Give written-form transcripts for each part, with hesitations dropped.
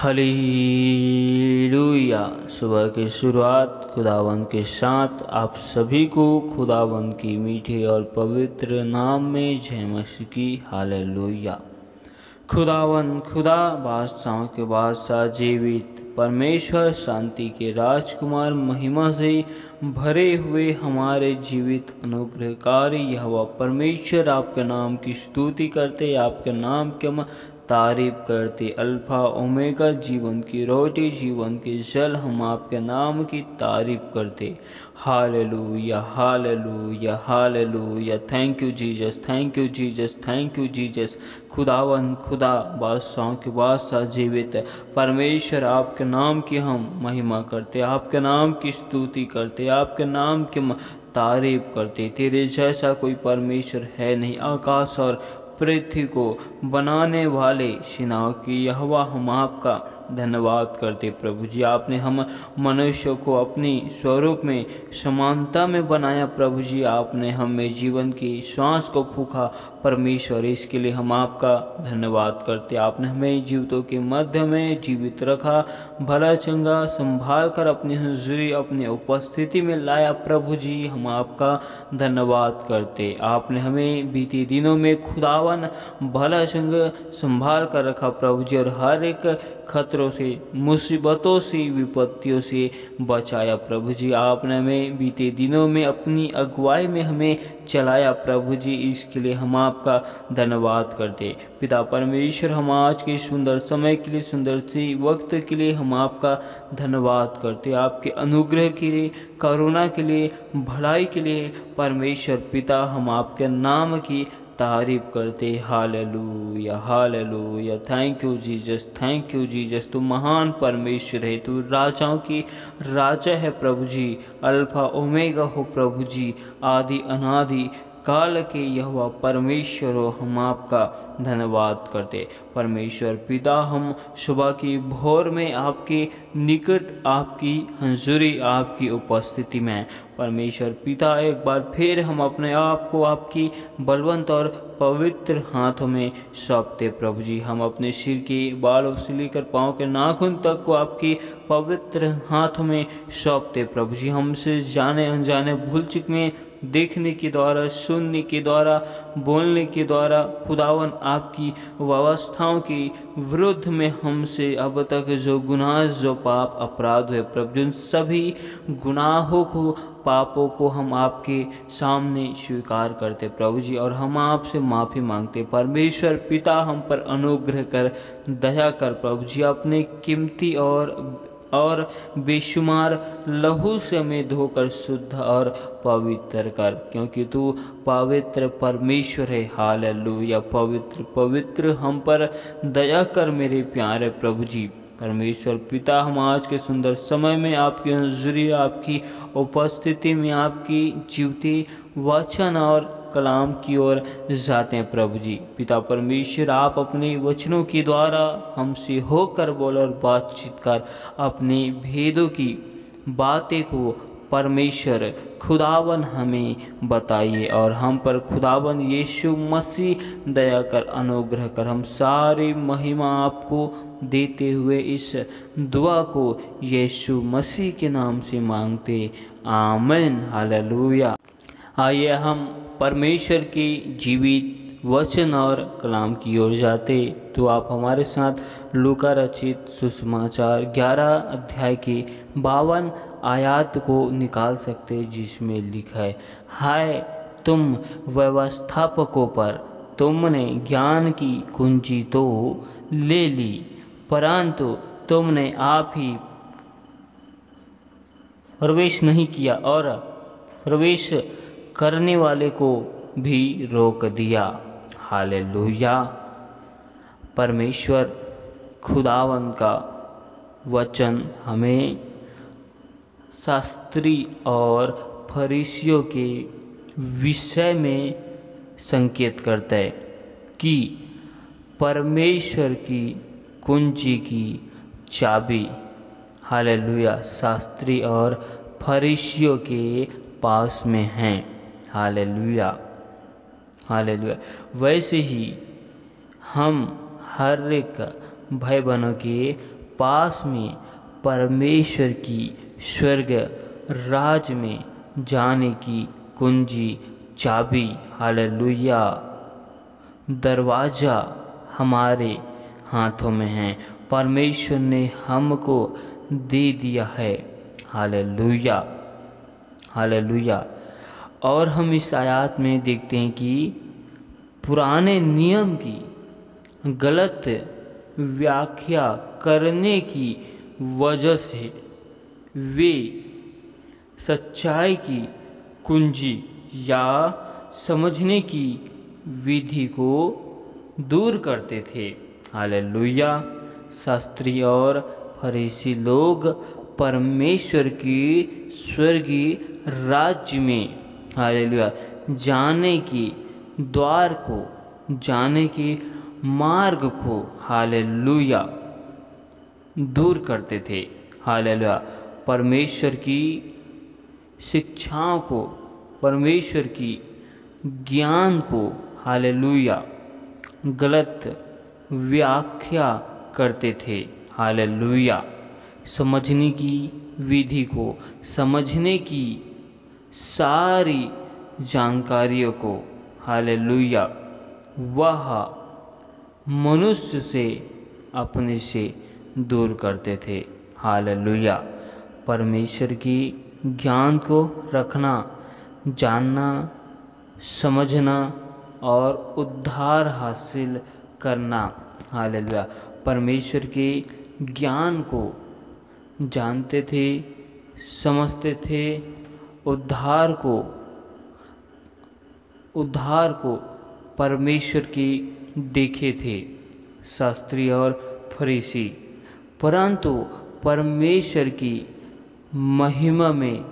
Hallelujah. सुबह की शुरुआत खुदावंद के साथ आप सभी को खुदावंद की मीठे और पवित्र नाम में जय मसीह की। हालेलुया। खुदावंद खुदा बादशाहों के बादशाह जीवित परमेश्वर शांति के राजकुमार महिमा से भरे हुए हमारे जीवित अनुग्रहकारी यहोवा परमेश्वर आपके नाम की स्तुति करते, आपके नाम के तारीफ करते। अल्फा ओमेगा जीवन की रोटी जीवन के जल हम आपके नाम की तारीफ करते। Hallelujah hallelujah hallelujah. Thank you Jesus, thank you Jesus, thank you Jesus. खुदावन खुदा बादशाहों के बादशाह जीवित परमेश्वर आपके नाम की हम महिमा करते, आपके नाम की स्तुति करते, आपके नाम की तारीफ करते। तेरे जैसा कोई परमेश्वर है नहीं। आकाश और पृथ्वी को बनाने वाले सेनाओं की यहोवा हम आपका धन्यवाद करते। प्रभु जी, आपने हम मनुष्य को अपनी स्वरूप में समानता में बनाया। प्रभु जी, आपने हमें जीवन की श्वास को फूंका। परमेश्वर, इसके लिए हम आपका धन्यवाद करते। आपने हमें जीवितों के मध्य में जीवित रखा, भला चंगा संभाल कर अपनी हुजूरी अपनी उपस्थिति में लाया। प्रभु जी, हम आपका धन्यवाद करते। आपने हमें बीते दिनों में खुदावन भला चंगा संभाल कर रखा प्रभु जी, और हर एक खतरों से, मुसीबतों से, विपत्तियों से बचाया। प्रभु जी, आपने हमें बीते दिनों में अपनी अगुवाई में हमें चलाया। प्रभु जी, इसके लिए हम आपका धन्यवाद करते। पिता परमेश्वर, हम आज के सुंदर समय के लिए, सुंदर सी वक्त के लिए हम आपका धन्यवाद करते। आपके अनुग्रह के लिए, करुणा के लिए, भलाई के लिए परमेश्वर पिता हम आपके नाम की तारीफ करते। Hallelujah hallelujah. Thank you Jesus, thank you Jesus. तू महान परमेश्वर है, तू राजाओं की राजा है प्रभु जी। अल्फा ओमेगा हो प्रभु जी, आदि अनादि काल के यहोवा परमेश्वर हो। हम आपका धन्यवाद करते। परमेश्वर पिता, हम सुबह की भोर में आपके निकट, आपकी हंजुरी, आपकी उपस्थिति में परमेश्वर पिता एक बार फिर हम अपने आप को आपकी बलवंत और पवित्र हाथों में सौंपते। प्रभु जी, हम अपने सिर के बालों से लेकर पाँव के नाखून तक को आपकी पवित्र हाथों में सौंपते। प्रभु जी, हमसे जाने अनजाने भूल चूक में देखने के द्वारा, सुनने के द्वारा, बोलने के द्वारा, खुदावन आपकी व्यवस्थाओं के विरुद्ध में हमसे अब तक जो गुनाह, जो पाप, अपराध हुए प्रभु, उन सभी गुनाहों को, पापों को हम आपके सामने स्वीकार करते प्रभु जी, और हम आपसे माफ़ी मांगते। परमेश्वर पिता, हम पर अनुग्रह कर, दया कर प्रभु जी। अपने कीमती और बेशुमार लहू से हमें धोकर शुद्ध और पवित्र कर, क्योंकि तू पवित्र परमेश्वर है। हालेलुया। पवित्र पवित्र हम पर दया कर मेरे प्यारे प्रभु जी। परमेश्वर पिता, हम आज के सुंदर समय में आपकी हुजूरी, आपकी उपस्थिति में, आपकी जीवती वचन और कलाम की ओर जाते हैं प्रभु जी। पिता परमेश्वर, आप अपने वचनों के द्वारा हमसे होकर बोल और बातचीत कर अपने भेदों की बातें को परमेश्वर खुदावन हमें बताइए, और हम पर खुदावन यीशु मसीह दया कर, अनुग्रह कर। हम सारी महिमा आपको देते हुए इस दुआ को यीशु मसीह के नाम से मांगते। आमीन। हालेलुया। आइए हम परमेश्वर के जीवित वचन और कलाम की ओर जाते। तो आप हमारे साथ लूका रचित सुसमाचार 11 अध्याय की 52 आयत को निकाल सकते, जिसमें लिखा है, हाय तुम व्यवस्थापकों पर, तुमने ज्ञान की कुंजी तो ले ली, परंतु तुमने आप ही प्रवेश नहीं किया और प्रवेश करने वाले को भी रोक दिया। हालेलुया। परमेश्वर खुदावन का वचन हमें शास्त्री और फरीसियों के विषय में संकेत करता है कि परमेश्वर की कुंजी की चाबी, हालेलुया, शास्त्री और फरीसियों के पास में है। Hallelujah hallelujah. वैसे ही हम हर एक भाई बहनों के पास में परमेश्वर की स्वर्ग राज में जाने की कुंजी चाबी, हालेलुया, दरवाज़ा हमारे हाथों में है। परमेश्वर ने हमको दे दिया है, हालेलुया, हालेलुया। और हम इस आयत में देखते हैं कि पुराने नियम की गलत व्याख्या करने की वजह से वे सच्चाई की कुंजी या समझने की विधि को दूर करते थे, हालेलुया। शास्त्री और फरीसी लोग परमेश्वर की स्वर्गीय राज्य में, हालेलुया, जाने की द्वार को, जाने के मार्ग को, हालेलुया, दूर करते थे, हालेलुया। परमेश्वर की शिक्षाओं को, परमेश्वर की ज्ञान को, हालेलुया, गलत व्याख्या करते थे, हालेलुया। समझने की विधि को, समझने की सारी जानकारियों को, हालेलुया, वह मनुष्य से अपने से दूर करते थे, हालेलुया। परमेश्वर की ज्ञान को रखना, जानना, समझना और उद्धार हासिल करना, हालेलुया। परमेश्वर के ज्ञान को जानते थे, समझते थे, उद्धार को परमेश्वर की देखे थे शास्त्री और फरीसी, परंतु परमेश्वर की महिमा में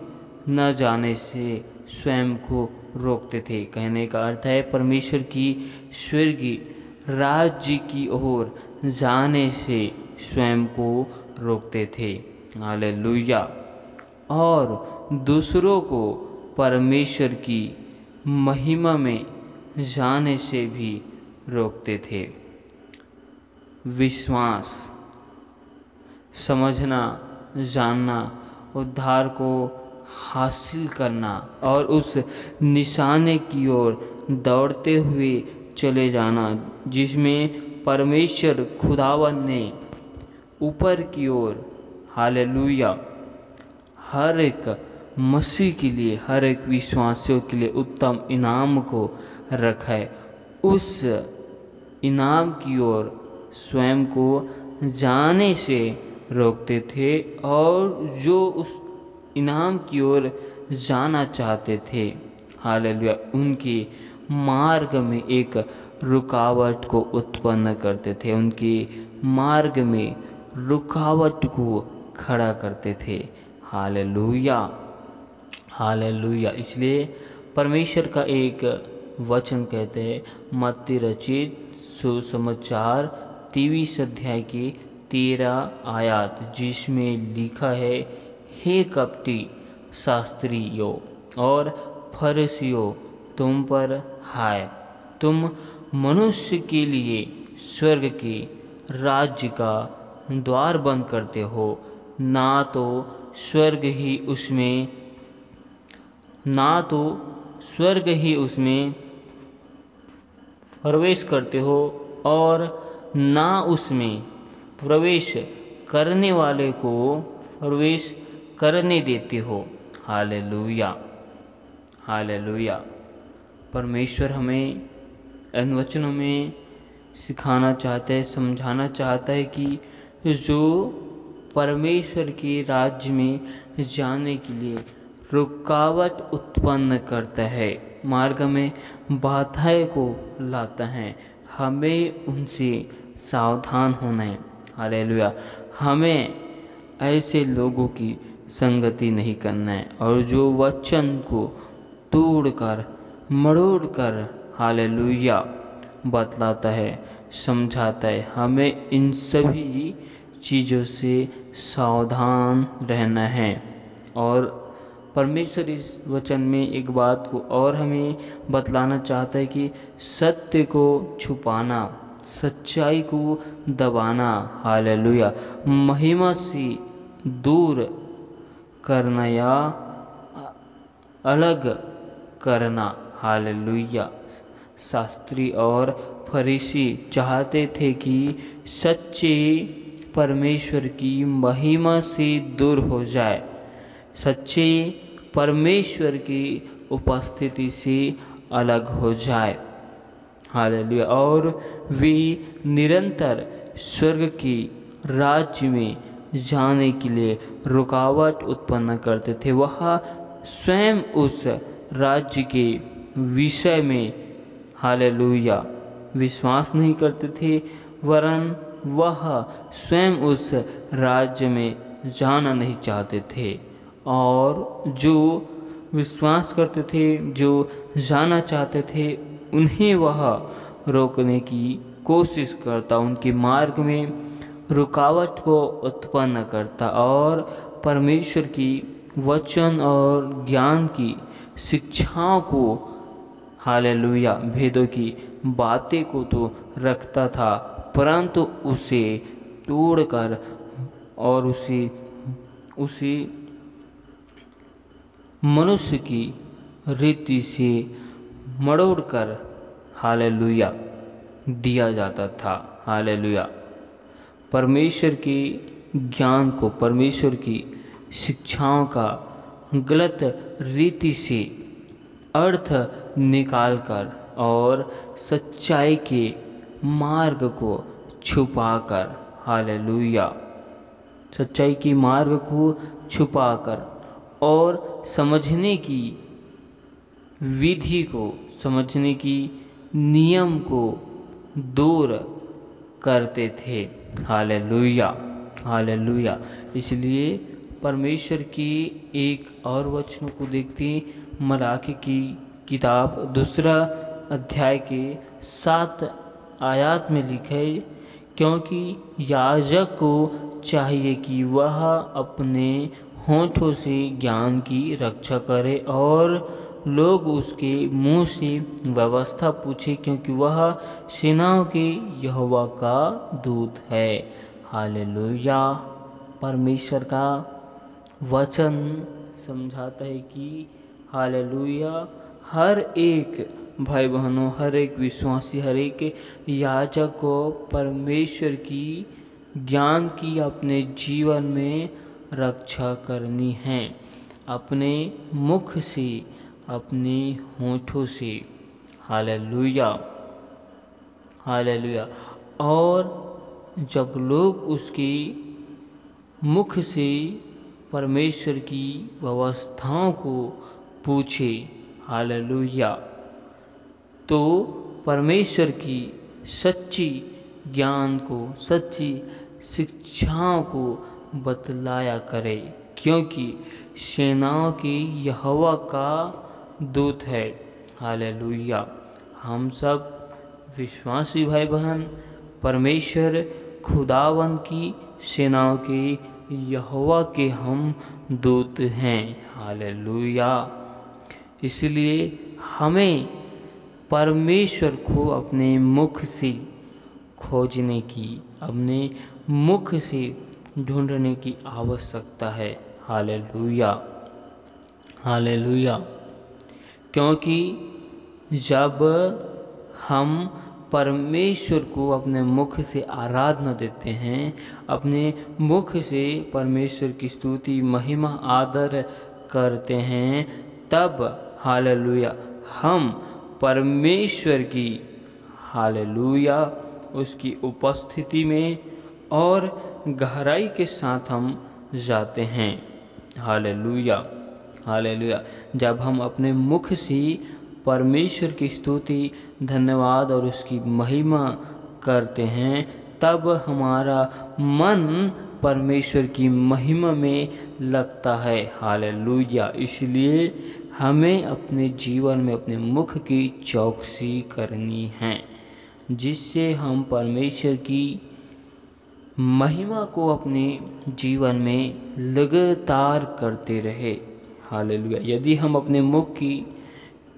न जाने से स्वयं को रोकते थे। कहने का अर्थ है परमेश्वर की स्वर्गीय राज्य की ओर जाने से स्वयं को रोकते थे, हालेलुया। और दूसरों को परमेश्वर की महिमा में जाने से भी रोकते थे। विश्वास, समझना, जानना, उद्धार को हासिल करना और उस निशाने की ओर दौड़ते हुए चले जाना जिसमें परमेश्वर खुदावन ने ऊपर की ओर, हालेलुया, हर एक मसीह के लिए, हर एक विश्वासियों के लिए उत्तम इनाम को रखा है। उस इनाम की ओर स्वयं को जाने से रोकते थे और जो उस इनाम की ओर जाना चाहते थे, हालेलुया, उनके मार्ग में एक रुकावट को उत्पन्न करते थे, उनके मार्ग में रुकावट को खड़ा करते थे, हालेलुया, हालेलुया। इसलिए परमेश्वर का एक वचन कहते हैं, मत्ती रचित सुसमाचार 23 अध्याय की 13 आयत, जिसमें लिखा है, हे कपटी शास्त्रियों और फरीसियों, तुम पर हाय, तुम मनुष्य के लिए स्वर्ग के राज्य का द्वार बंद करते हो, ना तो स्वर्ग ही उसमें प्रवेश करते हो और ना उसमें प्रवेश करने वाले को प्रवेश करने देते हो, हालेलुया, हालेलुया। परमेश्वर हमें इन वचनों में सिखाना चाहता है, समझाना चाहता है कि जो परमेश्वर के राज्य में जाने के लिए रुकावट उत्पन्न करता है, मार्ग में बाधाएं को लाता है, हमें उनसे सावधान होना है, हालेलुया। हमें ऐसे लोगों की संगति नहीं करना है और जो वचन को तोड़कर मरोड़कर, हालेलुया, बतलाता है, समझाता है, हमें इन सभी चीज़ों से सावधान रहना है। और परमेश्वर इस वचन में एक बात को और हमें बतलाना चाहता है कि सत्य को छुपाना सच्चाई को दबाना, हालेलुया, महिमा से दूर करना या अलग करना, हालेलुया। शास्त्री और फरीसी चाहते थे कि सच्चे परमेश्वर की महिमा से दूर हो जाए, सच्चे परमेश्वर की उपस्थिति से अलग हो जाए, हालेलुया। और वे निरंतर स्वर्ग के राज्य में जाने के लिए रुकावट उत्पन्न करते थे। वह स्वयं उस राज्य के विषय में, हालेलुया, विश्वास नहीं करते थे, वरन वह स्वयं उस राज्य में जाना नहीं चाहते थे। और जो विश्वास करते थे, जो जाना चाहते थे, उन्हें वह रोकने की कोशिश करता, उनके मार्ग में रुकावट को उत्पन्न करता और परमेश्वर की वचन और ज्ञान की शिक्षाओं को, हालेलुया, भेदों की बातें को तो रखता था, परंतु उसे तोड़कर और उसी मनुष्य की रीति से मड़ोड़कर, हालेलुया, दिया जाता था, हालेलुया। परमेश्वर के ज्ञान को, परमेश्वर की शिक्षाओं का गलत रीति से अर्थ निकालकर और सच्चाई के मार्ग को छुपाकर, हालेलुया, सच्चाई के मार्ग को छुपाकर और समझने की विधि को, समझने की नियम को दूर करते थे, हालेलुया, हालेलुया। इसलिए परमेश्वर की एक और वचन को देखते, मलाकी की किताब 2 अध्याय के 7 आयत में लिखे, क्योंकि याजक को चाहिए कि वह अपने होठों से ज्ञान की रक्षा करे और लोग उसके मुंह से व्यवस्था पूछे, क्योंकि वह सेनाओं के यहोवा का दूत है, हालेलुया। परमेश्वर का वचन समझाता है कि, हालेलुया, हर एक भाई बहनों, हर एक विश्वासी, हर एक याजक को परमेश्वर की ज्ञान की अपने जीवन में रक्षा करनी है, अपने मुख से, अपने होठों से, हालेलुया, हालेलुया। और जब लोग उसके मुख से परमेश्वर की व्यवस्थाओं को पूछे, हालेलुया, तो परमेश्वर की सच्ची ज्ञान को, सच्ची शिक्षाओं को बतलाया करे, क्योंकि सेनाओं के यहोवा का दूत है, हालेलुया। हम सब विश्वासी भाई बहन परमेश्वर खुदावन की सेनाओं के यहोवा के हम दूत हैं, हालेलुया। इसलिए हमें परमेश्वर को अपने मुख से खोजने की, अपने मुख से ढूंढने की आवश्यकता है, हालेलुया, हालेलुया। क्योंकि जब हम परमेश्वर को अपने मुख से आराधना देते हैं, अपने मुख से परमेश्वर की स्तुति, महिमा, आदर करते हैं, तब, हालेलुया, हम परमेश्वर की, हालेलुया, उसकी उपस्थिति में और गहराई के साथ हम जाते हैं, हालेलुया, हालेलुया। जब हम अपने मुख से परमेश्वर की स्तुति, धन्यवाद और उसकी महिमा करते हैं, तब हमारा मन परमेश्वर की महिमा में लगता है, हालेलुया। इसलिए हमें अपने जीवन में अपने मुख की चौकसी करनी है, जिससे हम परमेश्वर की महिमा को अपने जीवन में लगातार करते रहे, हालेलुया। यदि हम अपने मुख की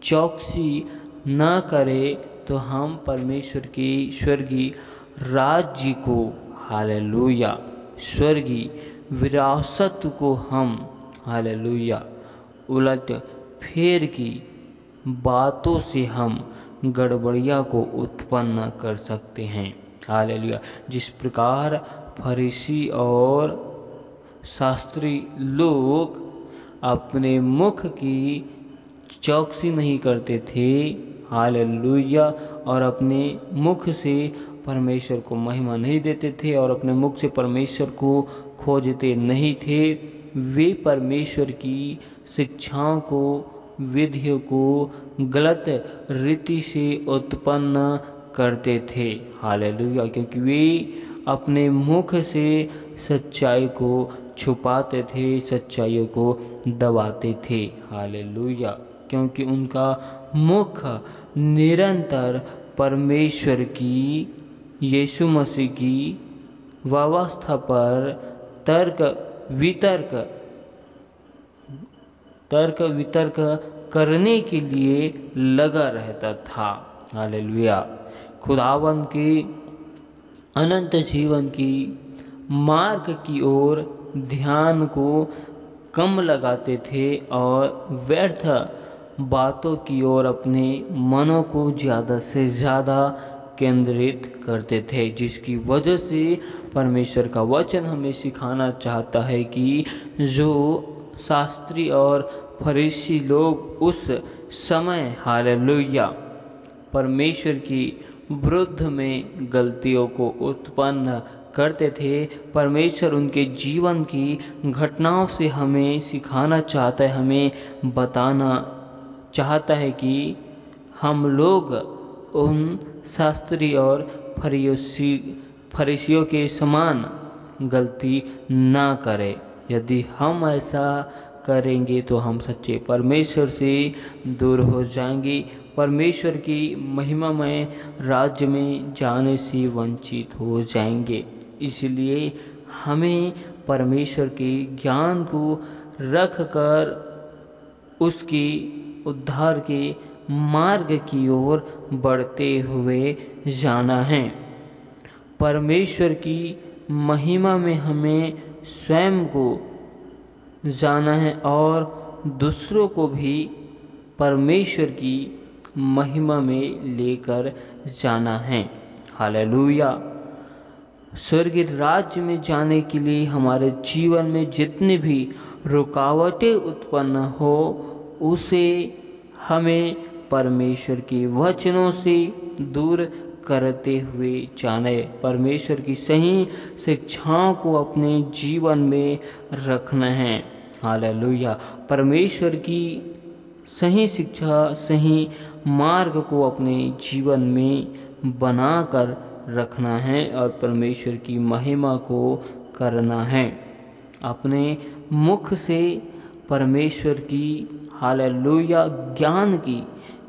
चौकसी न करें तो हम परमेश्वर के स्वर्गीय राज्य को, हालेलुया, स्वर्गीय विरासत को हम, हालेलुया, उलट फेर की बातों से हम गड़बड़िया को उत्पन्न कर सकते हैं, हालेलुया। जिस प्रकार फरीसी और शास्त्री लोग अपने मुख की चौकसी नहीं करते थे, हालेलुया, और अपने मुख से परमेश्वर को महिमा नहीं देते थे और अपने मुख से परमेश्वर को खोजते नहीं थे, वे परमेश्वर की शिक्षाओं को, विधियों को गलत रीति से उत्पन्न करते थे, हालेलुया, क्योंकि वे अपने मुख से सच्चाई को छुपाते थे, सच्चाइयों को दबाते थे, हालेलुया, क्योंकि उनका मुख निरंतर परमेश्वर की, यीशु मसीह की व्यवस्था पर तर्क वितर्क करने के लिए लगा रहता था, हालेलुया। खुदावंद के अनंत जीवन की मार्ग की ओर ध्यान को कम लगाते थे और व्यर्थ बातों की ओर अपने मनों को ज़्यादा से ज़्यादा केंद्रित करते थे, जिसकी वजह से परमेश्वर का वचन हमें सिखाना चाहता है कि जो शास्त्री और फरीसी लोग उस समय, हालेलुया, परमेश्वर की विरुद्ध में गलतियों को उत्पन्न करते थे, परमेश्वर उनके जीवन की घटनाओं से हमें सिखाना चाहता है, हमें बताना चाहता है कि हम लोग उन शास्त्री और फरीसियों के समान गलती ना करें। यदि हम ऐसा करेंगे तो हम सच्चे परमेश्वर से दूर हो जाएंगे, परमेश्वर की महिमामय राज्य में जाने से वंचित हो जाएंगे। इसलिए हमें परमेश्वर के ज्ञान को रख कर उसकी उद्धार के मार्ग की ओर बढ़ते हुए जाना है। परमेश्वर की महिमा में हमें स्वयं को जाना है और दूसरों को भी परमेश्वर की महिमा में लेकर जाना है, हालेलुया। स्वर्गीय राज्य में जाने के लिए हमारे जीवन में जितनी भी रुकावटें उत्पन्न हो, उसे हमें परमेश्वर के वचनों से दूर करते हुए जाने, परमेश्वर की सही शिक्षाओं को अपने जीवन में रखना है, हालेलुया। परमेश्वर की सही शिक्षा, सही मार्ग को अपने जीवन में बनाकर रखना है और परमेश्वर की महिमा को करना है। अपने मुख से परमेश्वर की, हालेलुया, ज्ञान की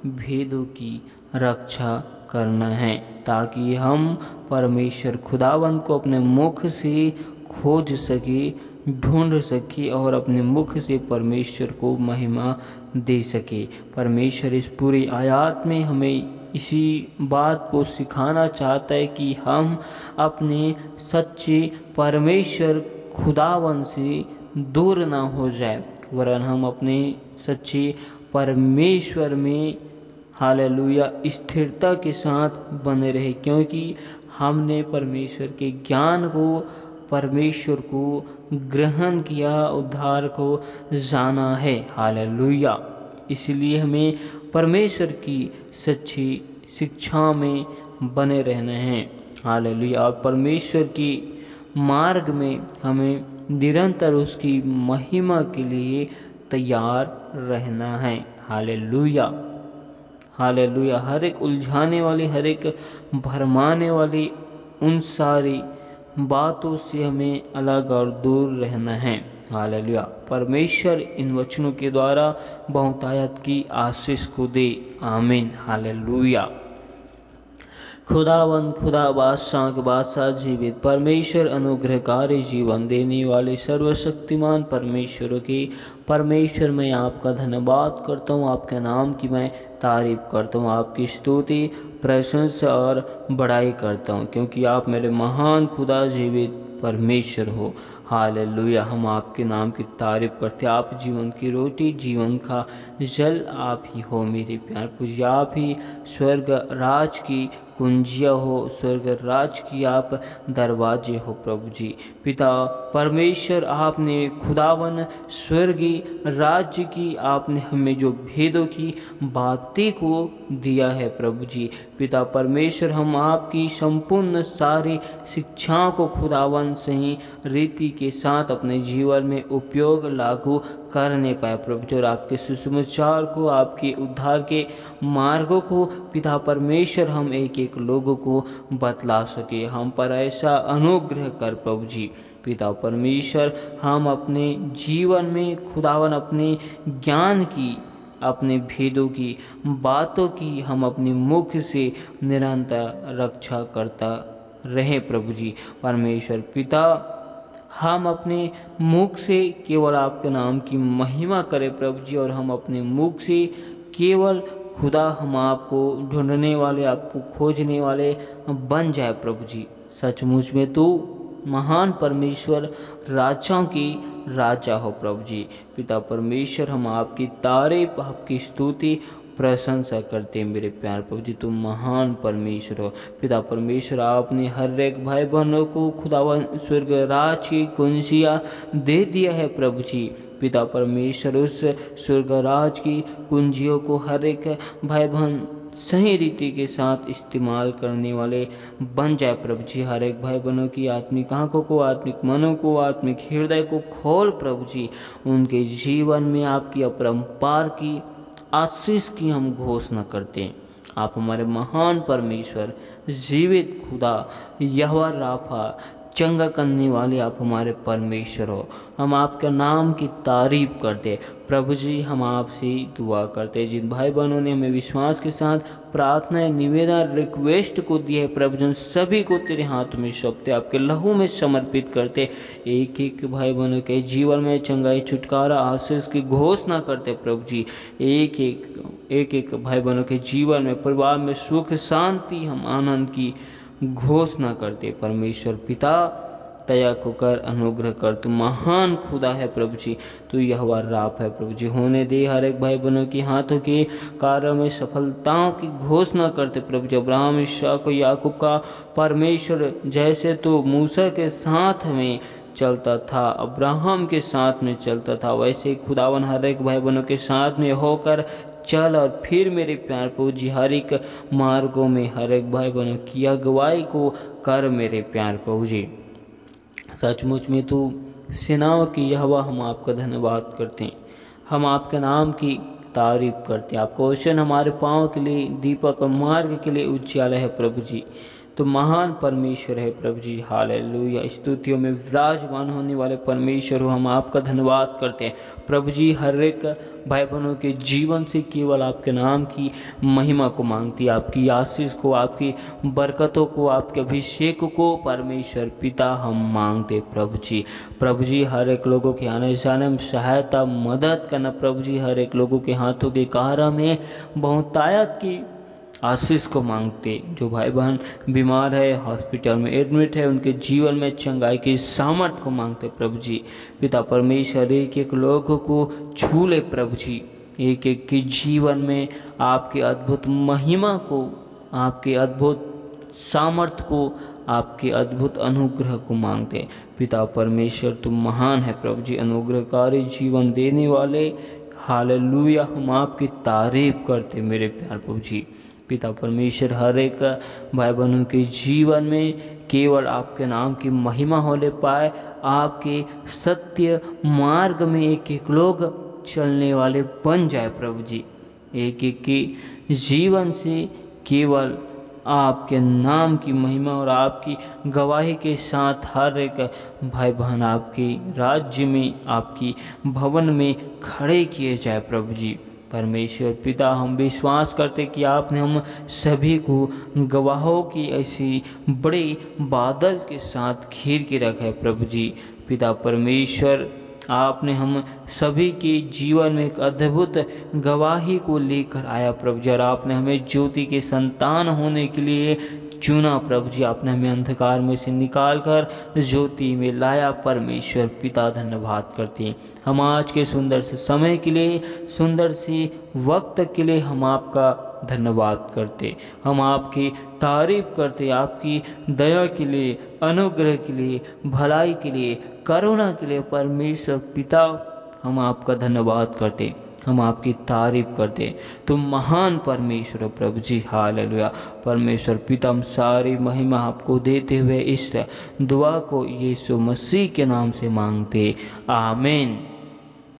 भेदों की रक्षा करना है, ताकि हम परमेश्वर खुदावंद को अपने मुख से खोज सके, ढूंढ सके और अपने मुख से परमेश्वर को महिमा दे सके। परमेश्वर इस पूरी आयत में हमें इसी बात को सिखाना चाहता है कि हम अपने सच्चे परमेश्वर खुदावंद से दूर ना हो जाए, वरन हम अपने सच्चे परमेश्वर में, हालेलुया, स्थिरता के साथ बने रहे, क्योंकि हमने परमेश्वर के ज्ञान को, परमेश्वर को ग्रहण किया, उद्धार को जाना है, हालेलुया। इसलिए हमें परमेश्वर की सच्ची शिक्षा में बने रहना है, हालेलुया, और परमेश्वर की मार्ग में हमें निरंतर उसकी महिमा के लिए तैयार रहना है, हालेलुया, हालेलुया। हर एक उलझाने वाली, हर एक भरमाने वाली उन सारी बातों से हमें अलग और दूर रहना है, हालेलुया। परमेश्वर इन वचनों के द्वारा बहुतायत की आशीष को दे, आमीन, हालेलुया। खुदा बादशाह के बादशाह जीवित परमेश्वर अनुग्रहकारी जीवन देने वाले सर्वशक्तिमान परमेश्वर मैं आपका धन्यवाद करता हूँ। आपके नाम की मैं तारीफ करता हूँ, आपकी स्तुति प्रशंसा और बड़ाई करता हूँ, क्योंकि आप मेरे महान खुदा जीवित परमेश्वर हो। हालेलुया। हम आपके नाम की तारीफ करते हैं। आप जीवन की रोटी, जीवन का जल आप ही हो मेरे प्यार पूज्य। आप ही स्वर्ग राज की कुंजिया हो, स्वर्ग राज की आप दरवाजे हो प्रभु जी। पिता परमेश्वर, आपने खुदावन स्वर्गीय राज्य की आपने हमें जो भेदों की बातें को दिया है प्रभु जी। पिता परमेश्वर, हम आपकी संपूर्ण सारी शिक्षाओं को खुदावन सही रीति के साथ अपने जीवन में उपयोग लागू करने पाए प्रभु जी, और आपके सुसमाचार को, आपके उद्धार के मार्गों को पिता परमेश्वर हम एक एक लोगों को बतला सके। हम पर ऐसा अनुग्रह कर प्रभु जी। पिता परमेश्वर, हम अपने जीवन में खुदावन अपने ज्ञान की, अपने भेदों की बातों की हम अपने मुख से निरंतर रक्षा करता रहे प्रभु जी। परमेश्वर पिता, हम अपने मुख से केवल आपके नाम की महिमा करें प्रभु जी, और हम अपने मुख से केवल खुदा हम आपको ढूंढने वाले, आपको खोजने वाले बन जाए प्रभु जी। सचमुच में तू महान परमेश्वर, राजाओं की राजा हो प्रभु जी। पिता परमेश्वर, हम आपकी तारीफ, आपकी स्तुति प्रशंसा करते हैं मेरे प्यार प्रभु जी। तुम महान परमेश्वर हो। पिता परमेश्वर, आपने हर एक भाई बहनों को खुदावन स्वर्ग राज की कुंजिया दे दिया है प्रभु जी। पिता परमेश्वर, उस स्वर्ग राज की कुंजियों को हर एक भाई बहन सही रीति के साथ इस्तेमाल करने वाले बन जाए प्रभु जी। हर एक भाई बहनों की आत्मिक आंखों को, आत्मिक मनों को, आत्मिक हृदय को खोल प्रभु जी। उनके जीवन में आपकी अपरंपार की आशीष की हम घोषणा करते हैं। आप हमारे महान परमेश्वर, जीवित खुदा, यहोवा राफा, चंगा करने वाले आप हमारे परमेश्वर हो। हम आपके नाम की तारीफ करते प्रभु जी। हम आपसे दुआ करते, जिन भाई बहनों ने हमें विश्वास के साथ प्रार्थना, निवेदन, रिक्वेस्ट को दिए है प्रभु जी, सभी को तेरे हाथ में सौंपते, आपके लहू में समर्पित करते। एक एक भाई बहनों के जीवन में चंगाई, छुटकारा, आशीष की घोषणा करते प्रभु जी। एक एक भाई बहनों के जीवन में, परिवार में सुख शांति, हम आनंद की घोषणा करते। परमेश्वर पिता, दया को कर, अनुग्रह कर। तू महान खुदा है प्रभु जी। तू यहोवा राफ है प्रभु जी। होने दे हर एक भाई बहनों के हाथों के कार्य में सफलताओं की घोषणा करते प्रभु जी। अब्राहम, इसहाक, याकूब का परमेश्वर, जैसे तो मूसा के साथ में चलता था, अब्राहम के साथ में चलता था, वैसे ही खुदावन हर एक भाई बहनों के साथ में होकर चल। और फिर मेरे प्यार प्रभु जी, हर एक मार्गों में हर एक भाई बहनों की अगुवाई को कर मेरे प्यार प्रभु जी। सचमुच में तू सेनाओं की यहोवा, हम आपका धन्यवाद करते हैं। हम आपके नाम की तारीफ करते हैं। आपका वचन हमारे पाँव के लिए दीपक और मार्ग के लिए उज्ज्वल है प्रभु जी। तो महान परमेश्वर है प्रभु जी। हालेलुया। स्तुतियों में विराजमान होने वाले परमेश्वर हो, हम आपका धन्यवाद करते हैं प्रभु जी। हर एक भाई बहनों के जीवन से केवल आपके नाम की महिमा को मांगती, आपकी आशीष को, आपकी बरकतों को, आपके अभिषेक को परमेश्वर पिता हम मांगते प्रभु जी। प्रभु जी, हर एक लोगों के आने जाने में सहायता, मदद करना प्रभु जी। हर एक लोगों के हाथों के कार्य में बहुतायत की आशीष को मांगते। जो भाई बहन बीमार है, हॉस्पिटल में एडमिट है, उनके जीवन में चंगाई की सामर्थ को मांगते प्रभु जी। पिता परमेश्वर, एक एक लोगों को छू ले प्रभु जी। एक एक के जीवन में आपके अद्भुत महिमा को, आपके अद्भुत सामर्थ को, आपके अद्भुत अनुग्रह को मांगते। पिता परमेश्वर, तुम महान है प्रभु जी, अनुग्रहकारी, जीवन देने वाले। हालेलुया। हम आपकी तारीफ करते मेरे प्यार प्रभु जी। पिता परमेश्वर, हर एक भाई बहनों के जीवन में केवल आपके नाम की महिमा होने पाए, आपके सत्य मार्ग में एक एक लोग चलने वाले बन जाए प्रभु जी। एक एक के जीवन से केवल आपके नाम की महिमा और आपकी गवाही के साथ हर एक भाई बहन आपके राज्य में, आपकी भवन में खड़े किए जाए प्रभु जी। परमेश्वर पिता, हम विश्वास करते कि आपने हम सभी को गवाहों की ऐसी बड़े बादल के साथ घेर के रखा है प्रभु जी। पिता परमेश्वर, आपने हम सभी के जीवन में एक अद्भुत गवाही को लेकर आया प्रभु जी, और आपने हमें ज्योति के संतान होने के लिए चुना प्रभु जी। आपने हमें अंधकार में से निकाल कर ज्योति में लाया। परमेश्वर पिता धन्यवाद करते हैं। हम आज के सुंदर से समय के लिए, सुंदर से वक्त के लिए हम आपका धन्यवाद करते, हम आपकी तारीफ करते, आपकी दया के लिए, अनुग्रह के लिए, भलाई के लिए, करुणा के लिए परमेश्वर पिता हम आपका धन्यवाद करते, हम आपकी तारीफ करते। तुम महान परमेश्वर हो प्रभु जी। हालेलुया। परमेश्वर पिता, हम सारी महिमा आपको देते हुए इस दुआ को यीशु मसीह के नाम से मांगते, आमीन।